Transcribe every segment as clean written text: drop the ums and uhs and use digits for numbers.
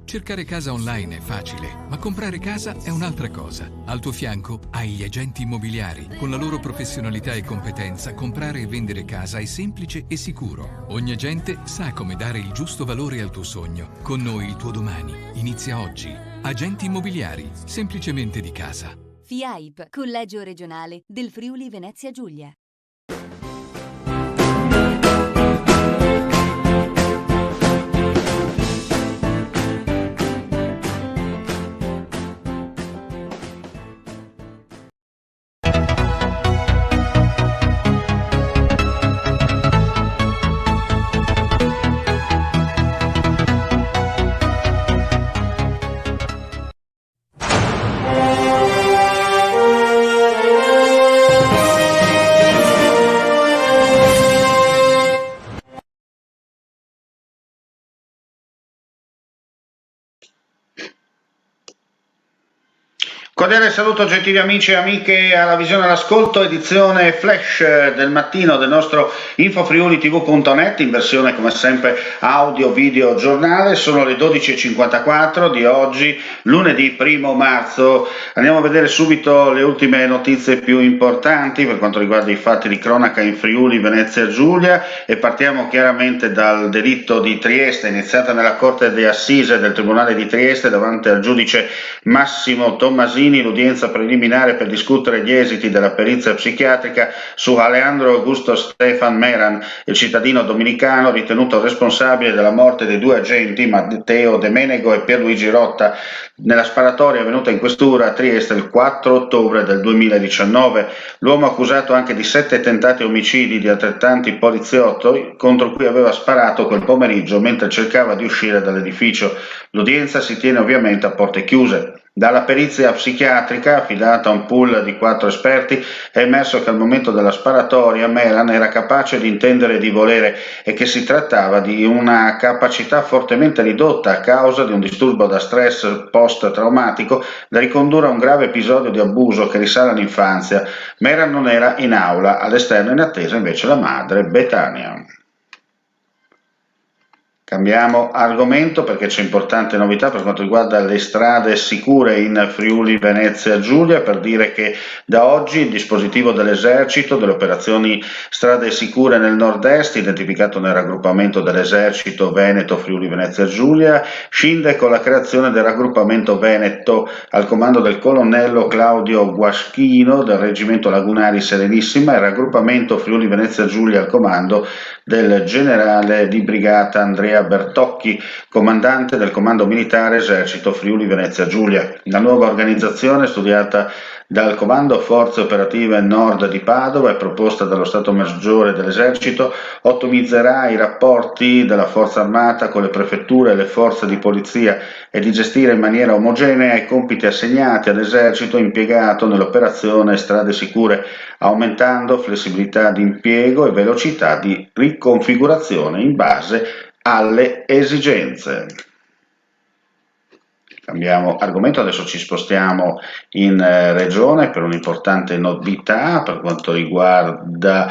Cercare casa online è facile, ma comprare casa è un'altra cosa. Al tuo fianco hai gli agenti immobiliari. Con la loro professionalità e competenza, comprare e vendere casa è semplice e sicuro. Ogni agente sa come dare il giusto valore al tuo sogno. Con noi il tuo domani inizia oggi. Agenti immobiliari, semplicemente di casa. FIAIP, Collegio Regionale del Friuli Venezia Giulia. Cordiale saluto gentili amici e amiche alla visione all'ascolto, edizione flash del mattino del nostro infofriulitv.net in versione come sempre audio, video, giornale. Sono le 12.54 di oggi, lunedì 1 marzo. Andiamo a vedere subito le ultime notizie più importanti per quanto riguarda i fatti di cronaca in Friuli Venezia Giulia e partiamo chiaramente dal delitto di Trieste, iniziata nella Corte di Assise del Tribunale di Trieste davanti al giudice Massimo Tommasini l'udienza preliminare per discutere gli esiti della perizia psichiatrica su Alejandro Augusto Stefan Meran, il cittadino dominicano ritenuto responsabile della morte dei due agenti Matteo De Menego e Pierluigi Rotta nella sparatoria avvenuta in questura a Trieste il 4 ottobre del 2019. L'uomo accusato anche di 7 tentati omicidi di altrettanti poliziotti contro cui aveva sparato quel pomeriggio mentre cercava di uscire dall'edificio. L'udienza si tiene ovviamente a porte chiuse. Dalla perizia psichiatrica, affidata a un pool di 4 esperti, è emerso che al momento della sparatoria Meran era capace di intendere e di volere e che si trattava di una capacità fortemente ridotta a causa di un disturbo da stress post-traumatico da ricondurre a un grave episodio di abuso che risale all'infanzia. Meran non era in aula, all'esterno in attesa invece la madre Betania. Cambiamo argomento perché c'è importante novità per quanto riguarda le strade sicure in Friuli Venezia Giulia, per dire che da oggi il dispositivo dell'esercito delle operazioni strade sicure nel nord-est, identificato nel raggruppamento dell'esercito Veneto Friuli Venezia Giulia, scinde con la creazione del raggruppamento Veneto al comando del colonnello Claudio Guaschino del reggimento Lagunari Serenissima e raggruppamento Friuli Venezia Giulia al comando del generale di brigata Andrea Bertocchi, comandante del Comando Militare Esercito Friuli Venezia Giulia. La nuova organizzazione, studiata dal Comando Forze Operative Nord di Padova e proposta dallo Stato Maggiore dell'Esercito, ottimizzerà i rapporti della Forza Armata con le prefetture e le forze di polizia e di gestire in maniera omogenea i compiti assegnati all'Esercito impiegato nell'operazione Strade Sicure, aumentando flessibilità di impiego e velocità di riconfigurazione in base alle esigenze. Cambiamo argomento, adesso ci spostiamo in regione per un'importante novità per quanto riguarda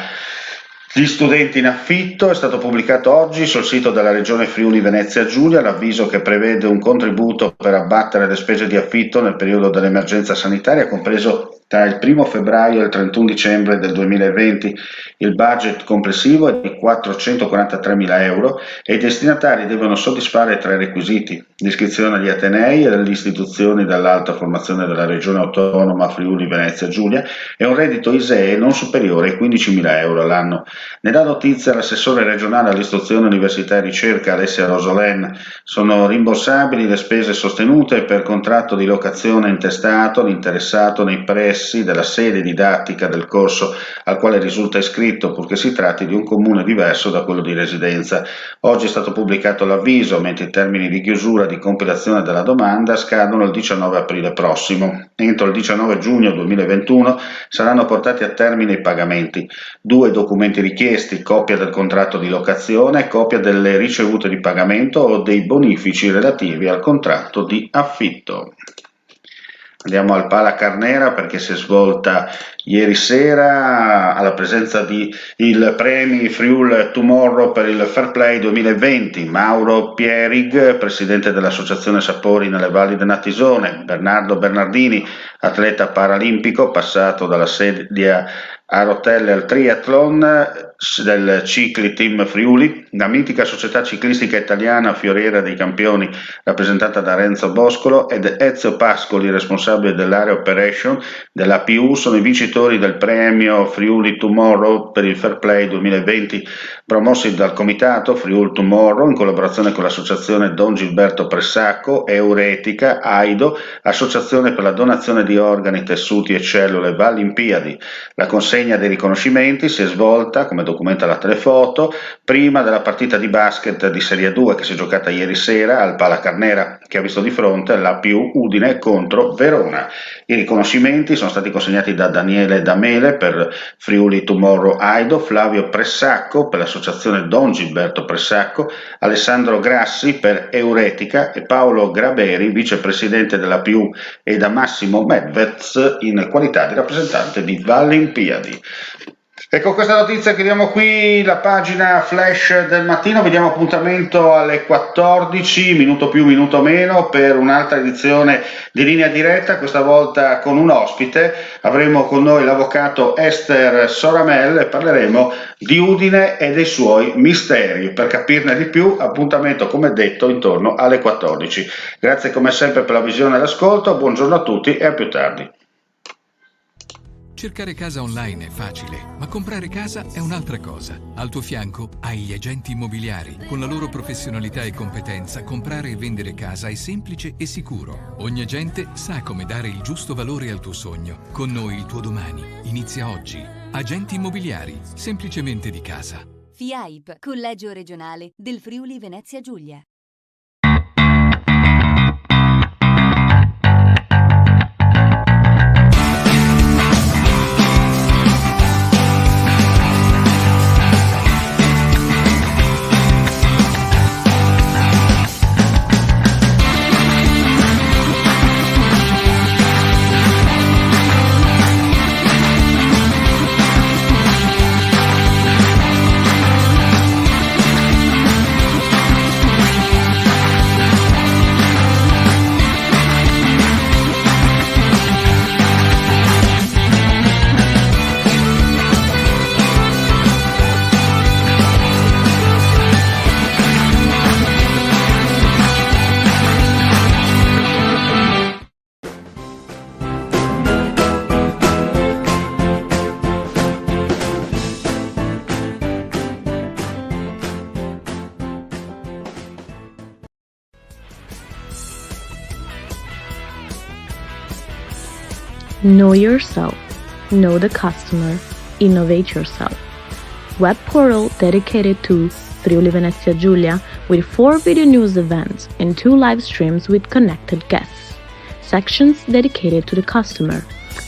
gli studenti in affitto. È stato pubblicato oggi sul sito della Regione Friuli Venezia Giulia l'avviso che prevede un contributo per abbattere le spese di affitto nel periodo dell'emergenza sanitaria, compreso tra il 1 febbraio e il 31 dicembre del 2020. Il budget complessivo è di 443.000 euro e i destinatari devono soddisfare 3 requisiti: l'iscrizione agli atenei e delle istituzioni dell'alta formazione della Regione Autonoma Friuli Venezia Giulia e un reddito ISEE non superiore ai 15.000 euro all'anno. Ne dà notizia l'assessore regionale all'istruzione, università e ricerca Alessia Rosolen. Sono rimborsabili le spese sostenute per contratto di locazione intestato all'interessato nei pressi della sede didattica del corso al quale risulta iscritto, purché si tratti di un comune diverso da quello di residenza. Oggi è stato pubblicato l'avviso, mentre i termini di chiusura di compilazione della domanda scadono il 19 aprile prossimo. Entro il 19 giugno 2021 saranno portati a termine i pagamenti. 2 documenti richiesti: copia del contratto di locazione e copia delle ricevute di pagamento o dei bonifici relativi al contratto di affitto. Andiamo al Pala Carnera perché si è svolta ieri sera alla presenza di il Premi Friul Tomorrow per il Fair Play 2020, Mauro Pierig, presidente dell'Associazione Sapori nelle Valli del Natisone, Bernardo Bernardini, atleta paralimpico passato dalla sedia a rotelle al triathlon del Cicli Team Friuli, la mitica società ciclistica italiana Fioriera dei Campioni rappresentata da Renzo Boscolo ed Ezio Pascoli, responsabile dell'area operation dell'APU, sono i vincitori del premio Friuli Tomorrow per il Fair Play 2020 promossi dal comitato Friuli Tomorrow in collaborazione con l'associazione Don Gilberto Pressacco, Euretica, AIDO, Associazione per la donazione di organi, tessuti e cellule Vallimpiadi. La consegna dei riconoscimenti si è svolta, come documenta la telefoto, prima della partita di basket di Serie 2 che si è giocata ieri sera al Pala Carnera, che ha visto di fronte l'APU Udine contro Verona. I riconoscimenti sono stati consegnati da Daniele Damele per Friuli Tomorrow AIDO, Flavio Pressacco per l'associazione Don Gilberto Pressacco, Alessandro Grassi per Euretica e Paolo Graberi, vicepresidente dell'APU, e da Massimo Medvez in qualità di rappresentante di Vallimpiadi. E con questa notizia chiudiamo qui la pagina flash del mattino, vi diamo appuntamento alle 14, minuto più, minuto meno, per un'altra edizione di Linea Diretta, questa volta con un ospite. Avremo con noi l'avvocato Esther Soramel e parleremo di Udine e dei suoi misteri. Per capirne di più, appuntamento come detto intorno alle 14. Grazie come sempre per la visione e l'ascolto, buongiorno a tutti e a più tardi. Cercare casa online è facile, ma comprare casa è un'altra cosa. Al tuo fianco hai gli agenti immobiliari. Con la loro professionalità e competenza, comprare e vendere casa è semplice e sicuro. Ogni agente sa come dare il giusto valore al tuo sogno. Con noi il tuo domani inizia oggi. Agenti immobiliari, semplicemente di casa. FIAIP, Collegio Regionale del Friuli Venezia Giulia. Know yourself, know the customer, innovate yourself. Web portal dedicated to Friuli Venezia Giulia with 4 video news events and 2 live streams with connected guests. Sections dedicated to the customer.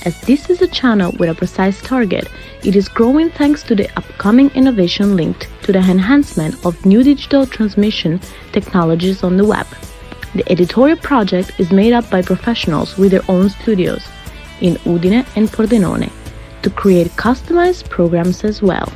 As this is a channel with a precise target, it is growing thanks to the upcoming innovation linked to the enhancement of new digital transmission technologies on the web. The editorial project is made up by professionals with their own studios in Udine and Pordenone to create customized programs as well.